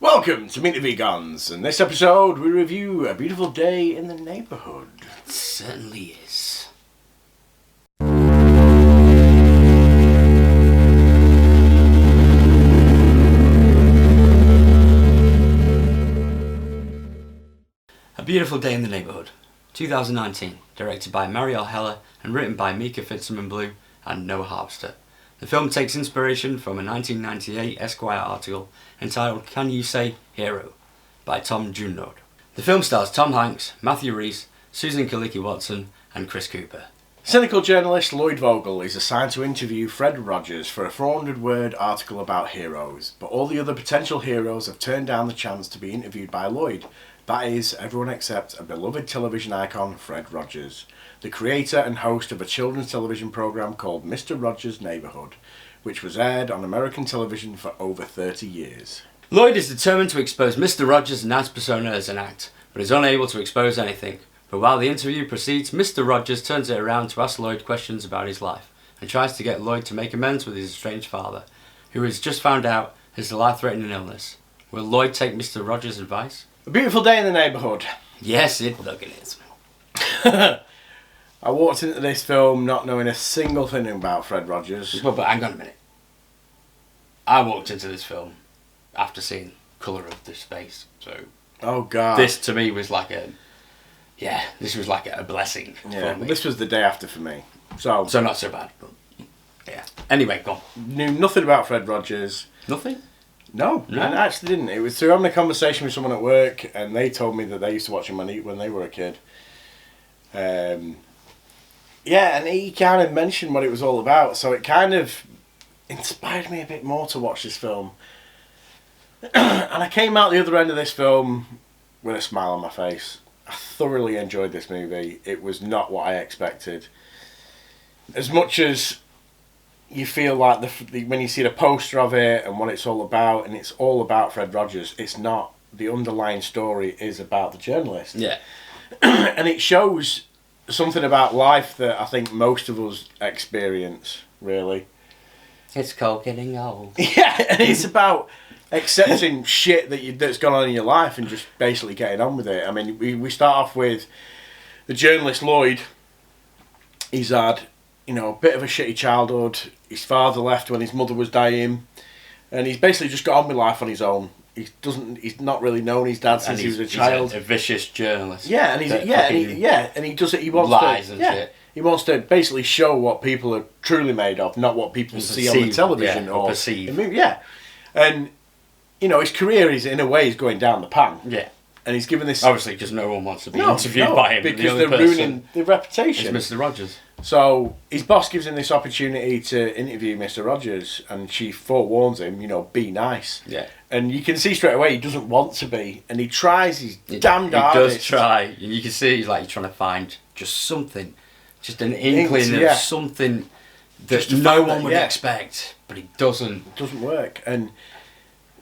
Welcome to Meet the Vegans. In this episode we review A Beautiful Day in the Neighborhood. It certainly is. A Beautiful Day in the Neighborhood, 2019, directed by Marielle and written by MICAH FITZERMAN-BLUE and Noah HARPSTER. The film takes inspiration from a 1998 Esquire article entitled Can You Say Hero? By Tom Junod. The film stars Tom Hanks, Matthew RHYS, Susan KELECHI Watson and Chris Cooper. Cynical journalist LLOYD VOGEL is assigned to interview Fred Rogers for a 400-word article about heroes, but all the other potential heroes have turned down the chance to be interviewed by Lloyd. That is, everyone except a beloved television icon, Fred Rogers, the creator and host of a children's television program called Mr. Rogers' Neighborhood, which was aired on American television for over 30 years. Lloyd is determined to expose Mr. Rogers' nice persona as an act, but is unable to expose anything. But while the interview proceeds, Mr. Rogers turns it around to ask Lloyd questions about his life, and tries to get Lloyd to make amends with his estranged father, who has just found out has a life-threatening illness. Will Lloyd take Mr. Rogers' advice? A Beautiful Day in the Neighborhood. Yes, it is. I walked into this film not knowing a single thing about Fred Rogers. But hang on a minute. I walked into this film after seeing Colour of the Space, so... Oh God. This to me was like a... Yeah, this was like a blessing for me. Well, this was the day after for me. So not so bad, but... Yeah. Anyway, go on. Knew nothing about Fred Rogers. Nothing? No, I actually didn't. It was through having a conversation with someone at work, and they told me that they used to watch him when they were a kid. Yeah, and he kind of mentioned what it was all about, so it kind of inspired me a bit more to watch this film. And I came out the other end of this film with a smile on my face. I thoroughly enjoyed this movie. It was not what I expected. As much as you feel like when you see the poster of it and what it's all about, and it's all about Fred Rogers, it's not. The underlying story is about the journalist. Yeah. And it shows something about life that I think most of us experience, really. It's called getting old. Yeah, and it's about accepting shit that's gone on in your life and just basically getting on with it. I mean, we start off with the journalist Lloyd. He's had, a bit of a shitty childhood. His father left when his mother was dying, and he's basically just got on with life on his own. He's not really known his dad since he was a child. He's a vicious journalist. Yeah, and he does it. He wants lies to, and shit. He wants to basically show what people are truly made of, not what people see on the television or perceive. Yeah, and his career is in a way is going down the pan. Yeah, and he's given this obviously because no one wants to be interviewed by him because they're ruining the reputation. It's Mr. Rogers. So his boss gives him this opportunity to interview Mr. Rogers, and she forewarns him, be nice. Yeah. And you can see straight away he doesn't want to be, and he tries his damned hardest. He does try, and you can see he's trying to find just something, just an inkling of something that no one would expect, but he doesn't. It doesn't work, and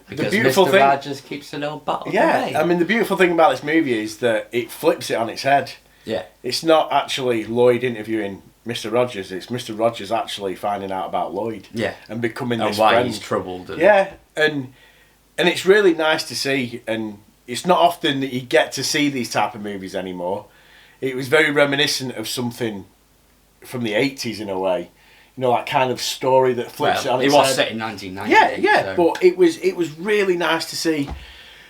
because the beautiful Mr. thing, Rogers keeps an old bottle. Yeah, I mean the beautiful thing about this movie is that it flips it on its head. Yeah. It's not actually Lloyd interviewing Mr. Rogers, it's Mr. Rogers actually finding out about Lloyd. Yeah. And becoming this why friend. He's troubled. And it's really nice to see, and it's not often that you get to see these type of movies anymore. It was very reminiscent of something from the 80s in a way. That kind of story that flips it on its head. It was set in 1998. Yeah, but it was really nice to see.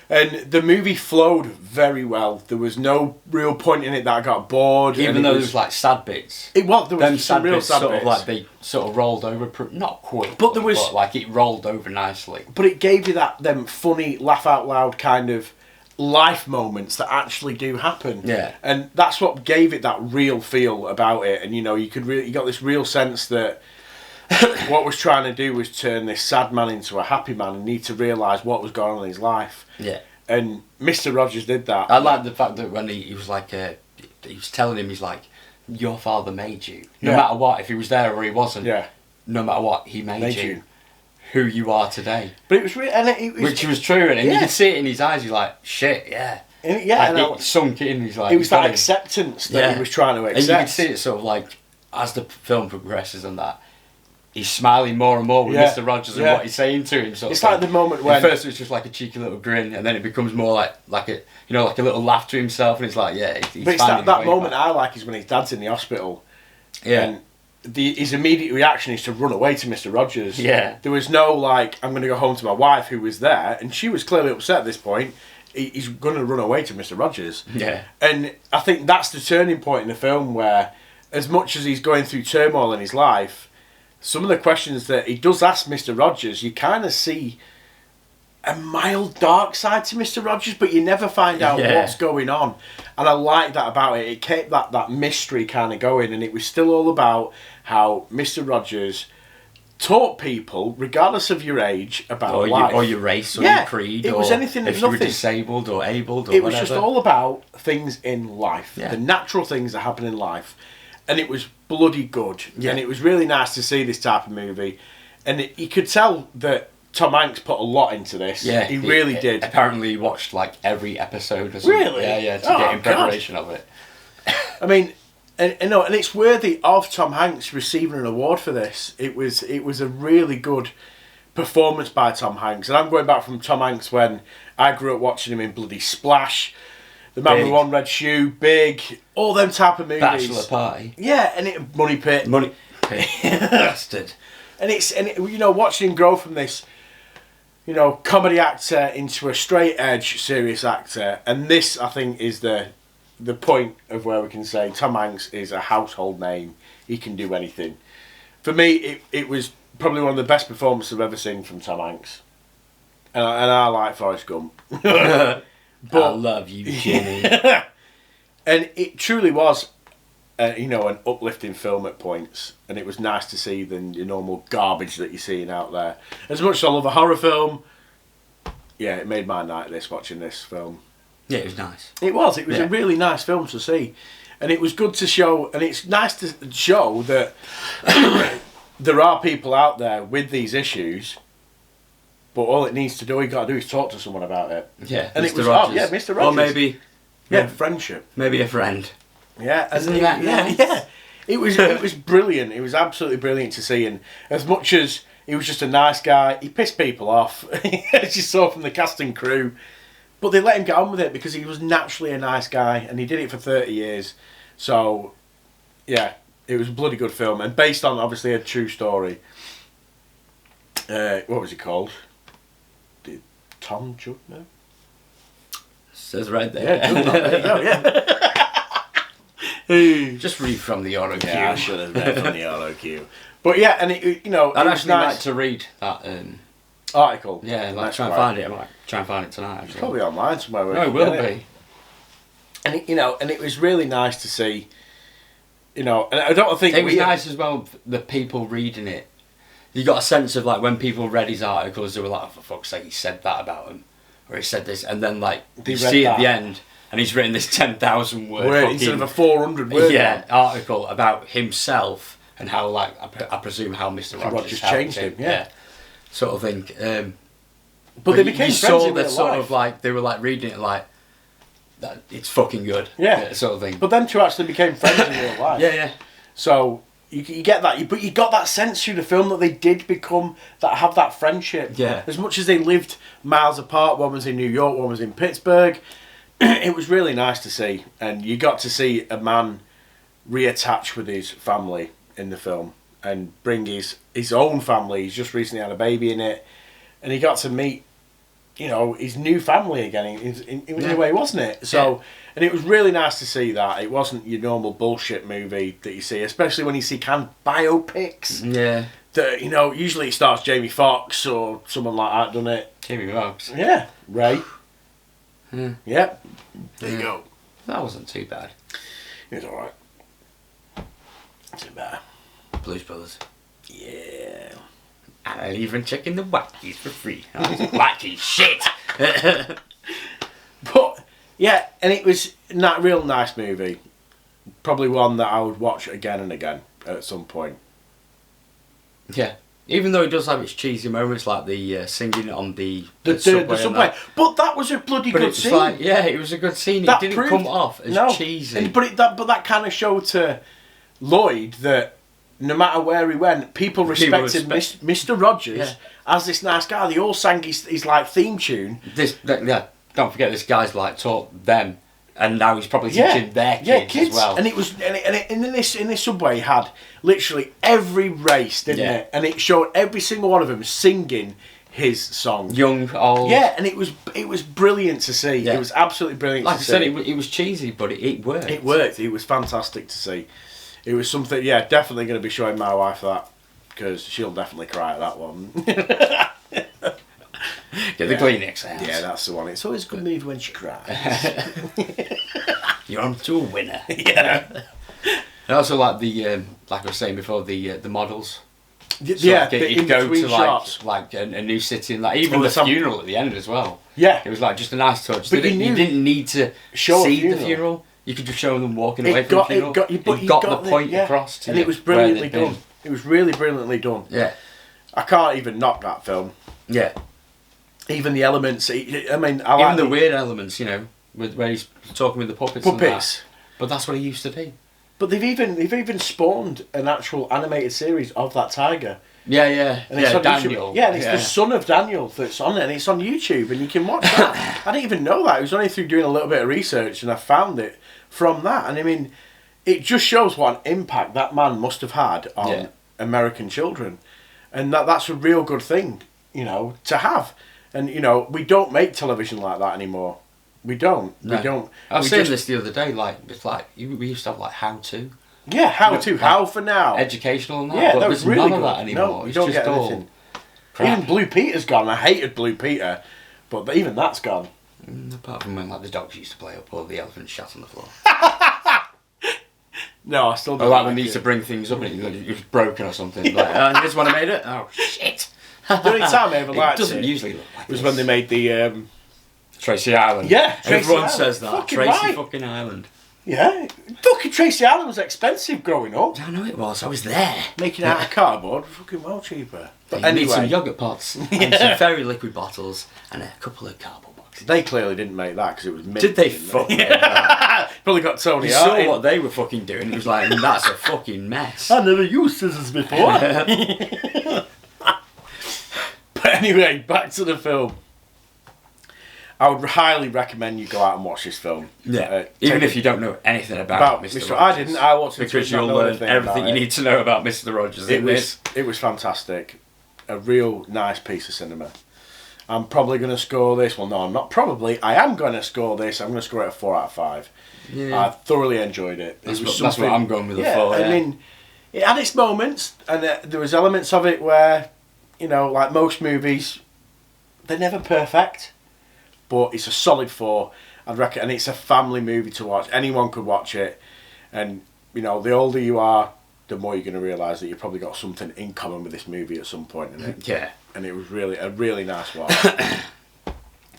And the movie flowed very well. There was no real point in it that I got bored. Even though there was sad bits. There was some real sad bits. They sort of rolled over, not quick, but there was it rolled over nicely. But it gave you them funny, laugh out loud kind of life moments that actually do happen. Yeah. And that's what gave it that real feel about it. And you got this real sense that what was trying to do was turn this sad man into a happy man and need to realise what was going on in his life. Yeah. And Mr. Rogers did that. I like the fact that when he was he was telling him, he's like, your father made you. No matter what, if he was there or he wasn't, no matter what, he made you who you are today. But it was real, and which was true, and you could see it in his eyes. He's like, shit, yeah. And it sunk in. He's like, it was that acceptance that he was trying to accept. And you could see it sort of as the film progresses and that. he's smiling more and more with Yeah. Mr. Rogers and Yeah. what he's saying to him. It's like the moment when at first it's just like a cheeky little grin, and then it becomes more like a like a little laugh to himself, and it's like he's but it's finding that his way moment back. I like is when his dad's in the hospital. Yeah. And his immediate reaction is to run away to Mr. Rogers. Yeah. There was no like, I'm going to go home to my wife who was there, and she was clearly upset at this point. He's going to run away to Mr. Rogers. Yeah. And I think that's the turning point in the film where, as much as he's going through turmoil in his life, some of the questions that he does ask Mr. Rogers, you kind of see a mild dark side to Mr. Rogers, but you never find out what's going on. And I like that about it. It kept that mystery kind of going, and it was still all about how Mr. Rogers taught people, regardless of your age, about life. Or your race, or your creed, it was anything if and you were nothing. disabled or abled or It whatever. was just all about things in life, Yeah. the natural things that happen in life, and it was bloody good. Yeah. And it was really nice to see this type of movie, and you could tell that Tom Hanks put a lot into this. Yeah, he really did. Apparently, he watched like every episode or something. Really? Yeah, to get in preparation of it. I mean, and it's worthy of Tom Hanks receiving an award for this. It was a really good performance by Tom Hanks, and I'm going back from Tom Hanks when I grew up watching him in bloody Splash, The Man with Big. One Red Shoe, Big, all them type of movies. Bachelor Party. Yeah, and Money Pit. Money. Bastard. And watching him grow from this, comedy actor into a straight edge serious actor, and this I think is the point of where we can say Tom Hanks is a household name. He can do anything. For me, it was probably one of the best performances I've ever seen from Tom Hanks, and I like Forrest Gump. I love you, Jimmy. And it truly was, an uplifting film at points, and it was nice to see than your normal garbage that you're seeing out there. As much as I love a horror film, yeah, it made my night watching this film. Yeah, it was nice. It was a really nice film to see, and it was good to show, and it's nice to show that there are people out there with these issues, but all it needs to do, is talk to someone about it. Yeah, And Mr. it was Rogers. Mr. Rogers. Or maybe friendship. maybe a friend. Yeah, Isn't that nice? Yeah. It was brilliant. It was absolutely brilliant to see, and as much as he was just a nice guy, he pissed people off, as you saw from the cast and crew. But they let him get on with it because he was naturally a nice guy, and he did it for 30 years. So, yeah, it was a bloody good film, and based on obviously a true story. What was he called? Tom Jugner? Says right there. Yeah, Jugner. There you go. Yeah. Just read from the auto cue. Yeah, I should have read from the auto cue. But yeah, and I'd it was actually nice. like to read that Article. Yeah, That's try and right. find it. I might try and find it tonight. It's Actually. probably online somewhere. No, it will be. And and it was really nice to see. And I don't think It was nice as well. The people reading it, you got a sense of like when people read his articles, they were like, oh, "For fuck's sake, he said that about him," or he said this, and then like They you read see that. at the end, and he's written this 10,000 word instead of a 400 word one. article about himself and how like I presume how Mr. Rogers helped changed him, yeah. sort of thing. But they became you friends saw in that real sort life. of like they were like reading it like that. It's fucking good. Yeah. Sort of thing. But them two actually became friends in real life. Yeah. So you get that, but you got that sense through the film that they did have that friendship. Yeah. As much as they lived miles apart, one was in New York, one was in Pittsburgh, it was really nice to see, and you got to see a man reattach with his family in the film and bring his own family. He's just recently had a baby in it, and he got to meet, his new family again in a way, wasn't it? So, and it was really nice to see that. It wasn't your normal bullshit movie that you see, especially when you see canned biopics. Yeah. That, usually it starts Jamie Foxx or someone like that, doesn't it? Jamie Foxx. Yeah. Ray. Yeah. Yep. There you go. That wasn't too bad. It was alright. Too bad. Blues Brothers. Yeah. And I'll even check in the wackies for free. Wacky shit! But, yeah, and it was a real nice movie. Probably one that I would watch again and again at some point. Yeah. Even though it does have its cheesy moments, like the singing on the The subway. and subway. that. But that was a bloody But good it's scene. like, yeah, it was a good scene. That It didn't proved- come off as cheesy. But that kind of showed to Lloyd that no matter where he went, people respected Mr. Rogers as this nice guy. They all sang his like theme tune. Don't forget this guy's like taught them, and now he's probably teaching their kids as well. And it was in this subway had literally every race, didn't it? And it showed every single one of them singing his song. Young, old. Yeah, and it was brilliant to see. Yeah. It was absolutely brilliant to see. Like I said, it was cheesy, but it worked. It worked. It was fantastic to see. It was something, definitely going to be showing my wife that, because she'll definitely cry at that one. Get the Kleenex out. Yeah, that's the one. It's always a good move when she cries. You're on to a winner. Yeah. And also like the, like I was saying before, the models. So you'd go to shots. like a new city, and like even the funeral at the end as well. Yeah. It was like just a nice touch. But you didn't need to see the funeral. You could just show them walking away from the funeral. It got the point across to you. And it was brilliantly done. It was really brilliantly done. Yeah. I can't even knock that film. Yeah. Even the elements. I mean, even the weird elements, you know, where he's talking with the puppets. And that. But that's what he used to be. But they've even spawned an actual animated series of that tiger. Yeah. And it's on Daniel. YouTube. Yeah, and it's the son of Daniel that's on it, and it's on YouTube, and you can watch that. I didn't even know that. It was only through doing a little bit of research, and I found it from that. And I mean, it just shows what an impact that man must have had on American children, and that's a real good thing, you know, to have. And you know, we don't make television like that anymore. We don't. No. We don't. I was saying this the other day. Like it's like we used to have like how to. Yeah, how for now. Educational and that. Yeah, but that was there's really none good. of that anymore. No, you it's don't just get anything. Crap. Even Blue Peter's gone. I hated Blue Peter, but even that's gone. Apart from when like the dogs used to play up or the elephants shat on the floor. No, I still don't. Or like when they used to bring things up and it was broken or something. Like, this one I made it? Oh, shit. The only time I ever liked it doesn't usually look like was when they made the... Tracy Island. Yeah, Tracy Everyone Island. says that. Fucking Tracy right. fucking Island. Yeah. Fucking Tracy Island was expensive growing up. I know it was. I was there. Making it out of cardboard, fucking well cheaper. But anyway. Need some yoghurt pots and some very liquid bottles and a couple of cardboard boxes. They clearly didn't make that because it was mint. Did they fucking make that? Probably got Tony You Hart saw what they were fucking doing. It was like, that's a fucking mess. I never used scissors before. But anyway, back to the film. I would highly recommend you go out and watch this film. Yeah, even if you don't know anything about Mr. Rogers. I didn't. I watched it because you'll learn everything you need to know about Mr. Rogers. It was fantastic. A real nice piece of cinema. I'm probably going to score this. Well, no, I'm not probably. I am going to score this. I'm going to score it a 4 out of 5. Yeah. I thoroughly enjoyed it. That's what I'm going with, a 4. I mean, it had its moments, and there was elements of it where, you know, like most movies, they're never perfect. But it's a solid 4, I'd reckon, and it's a family movie to watch. Anyone could watch it, and you know, the older you are, the more you're going to realise that you've probably got something in common with this movie at some point in it. Yeah, and it was really a really nice watch.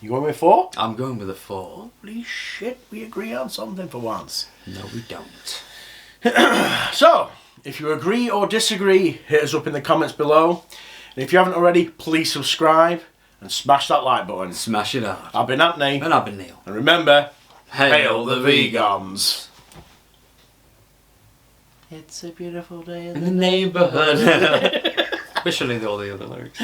You going with 4? I'm going with a 4. Holy shit, we agree on something for once. No, we don't. So, if you agree or disagree, hit us up in the comments below. And if you haven't already, please subscribe. And smash that like button. Smash it hard. I've been Anthony. And I've been Neil. And remember, hail the vegans. It's a beautiful day in the neighbourhood. Especially all the other lyrics.